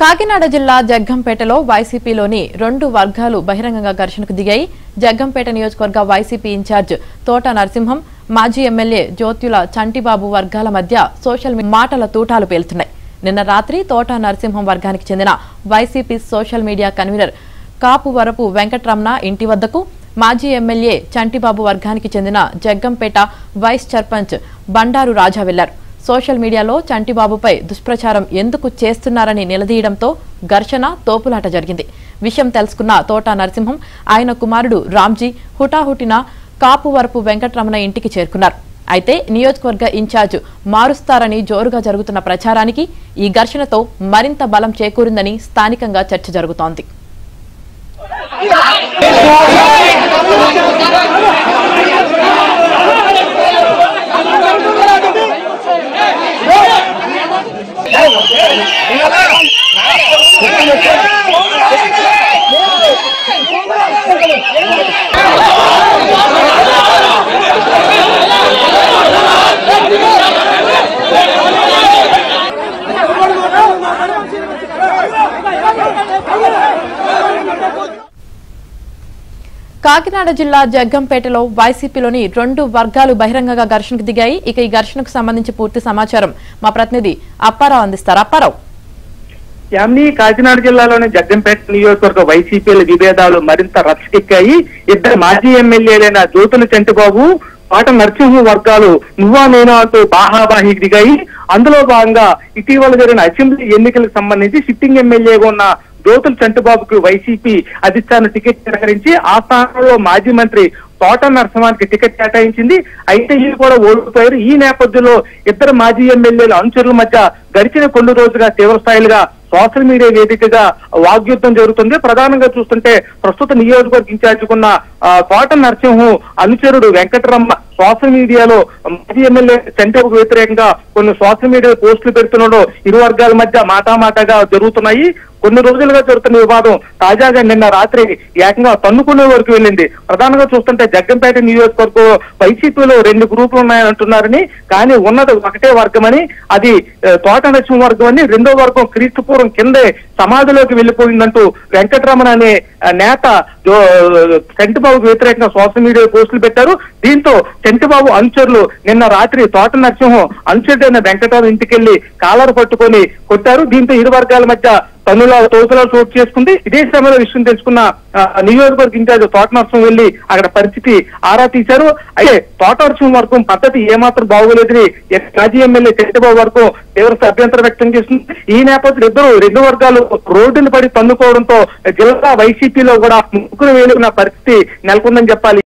కాకినాడ జిల్లా జగ్గంపేటలో వైసీపీలోని 2 వర్గాలు బహిరంగంగా ఘర్షణకు దిగాయి. జగ్గంపేట నియోజకవర్గ వైసీపీ ఇన్ఛార్జ్ తోట నరసింహం, మాజీ ఎమ్మెల్యే జ్యోత్యుల చంటిబాబు వర్గాల మధ్య సోషల్ మాటల తూటాలు పేలుతున్నాయి. నిన్న రాత్రి తోట నరసింహం వర్గానికి చెందిన YCP social media convener Kapuvarapu Venkataramana ఇంటి వద్దకు, మాజీ ఎమ్మెల్యే చంటిబాబు వర్గానికి చెందిన జగ్గంపేట వైస్ సర్పంచ్ బండారు రాజా వెళ్లారు. సోషల్ మీడియాలో చంటిబాబుపై దుష్ప్రచారం ఎందుకు చేస్తున్నారని నిలదీయడంతో ఘర్షణ, తోపులాట జరిగింది. విషయం తెలుసుకున్న తోట నరసింహం, ఆయన కుమారుడు రామ్జీ హుటాహుటిన కాపువరపు వెంకటరమణ ఇంటికి చేరుకున్నారు. అయితే నియోజకవర్గ ఇన్ఛార్జ్ మారుస్తారని జోరుగా జరుగుతున్న ప్రచారానికి ఈ ఘర్షణతో మరింత బలం చేకూరిందని స్థానికంగా చర్చ జరుగుతోంది. కాకినాడ జిల్లా జగ్గంపేటలో వైసీపీలోని 2 వర్గాలు బహిరంగంగా ఘర్షణకు దిగాయి. ఇక ఈ ఘర్షణకు సంబంధించి పూర్తి సమాచారం మా ప్రతినిధి అప్పారావు అందిస్తారు. అప్పారావు, కాకినాడ జిల్లాలోని జగ్గంపేట నియోజకవర్గ వైసీపీల విభేదాలు మరింత రచ్చకెక్కాయి. 2 మాజీ ఎమ్మెల్యేలైన జ్యోతుల చంటిబాబు, తోట నరసింహ వర్గాలు నువ్వా నేనా అంటూ బాహాబాహికి దిగాయి. అందులో భాగంగా ఇటీవల జరిగిన అసెంబ్లీ ఎన్నికలకు సంబంధించి సిట్టింగ్ ఎమ్మెల్యేగా ఉన్న జ్యోతుల చంటిబాబుకు వైసీపీ అధిష్టానం టికెట్ నిరాకరించి ఆ స్థానంలో మాజీ మంత్రి తోట నరసింహానికి టికెట్ కేటాయించింది. అయితే వీళ్ళు కూడా ఓడిపోయారు. ఈ నేపథ్యంలో 2 మాజీ ఎమ్మెల్యేల అనుచరుల మధ్య గడిచిన కొన్ని రోజులుగా తీవ్ర స్థాయిలుగా సోషల్ మీడియా వేదికగా వాగ్యుద్ధం జరుగుతుంది. ప్రధానంగా చూస్తుంటే ప్రస్తుత నియోజకవర్గ ఇన్ఛార్జికున్న తోట నరసింహం అనుచరుడు వెంకటరమణ సోషల్ మీడియాలో మాజీ ఎమ్మెల్యే చంటిబాబుకు వ్యతిరేకంగా కొన్ని సోషల్ మీడియా పోస్టులు పెడుతున్నాడు. ఇరు వర్గాల మధ్య మాటామాటగా జరుగుతున్నాయి. కొన్ని రోజులుగా జరుగుతున్న వివాదం తాజాగా నిన్న రాత్రి ఏకంగా తన్నుకునే వరకు వెళ్ళింది. ప్రధానంగా చూస్తుంటే జగ్గంపేట నియోజకవర్గం వైసీపీలో 2 గ్రూపులు ఉన్నాయని అంటున్నారని, కానీ ఉన్నది ఒకటే వర్గమని, అది తోట నరసింహ వర్గం అని, రెండో వర్గం క్రీస్తుపూర్వం కిందే సమాధిలోకి వెళ్లిపోయిందంటూ వెంకటరమణ అనే నేత చంటిబాబుకు వ్యతిరేకంగా సోషల్ మీడియా పోస్టులు పెట్టారు. దీంతో చంటిబాబు అనుచరులు నిన్న రాత్రి తోట నరసింహం అనుచరుడైన వెంకటరావు ఇంటికెళ్లి కాలర్ పట్టుకొని కొట్టారు. దీంతో ఇరు వర్గాల మధ్య తోపులాలు చోటు చేసుకుంది. ఇదే సమయంలో విషయం తెలుసుకున్న నియోజకవర్గ ఇన్ఛార్జ్ తోట నరసింహం వెళ్లి అక్కడ పరిస్థితి ఆరా తీశారు. అయితే తోట నరసింహం వర్గం పద్ధతి ఏమాత్రం బాగోలేదని మాజీ ఎమ్మెల్యే చంటిబాబు వర్గం తీవ్ర అభ్యంతరం వ్యక్తం చేస్తుంది. ఈ నేపథ్యంలో 2 వర్గాలు రోడ్డును పడి తన్నుకోవడంతో జిల్లా వైసీపీలో కూడా ముగ్గురు వేలుకున్న పరిస్థితి నెలకొందని చెప్పాలి.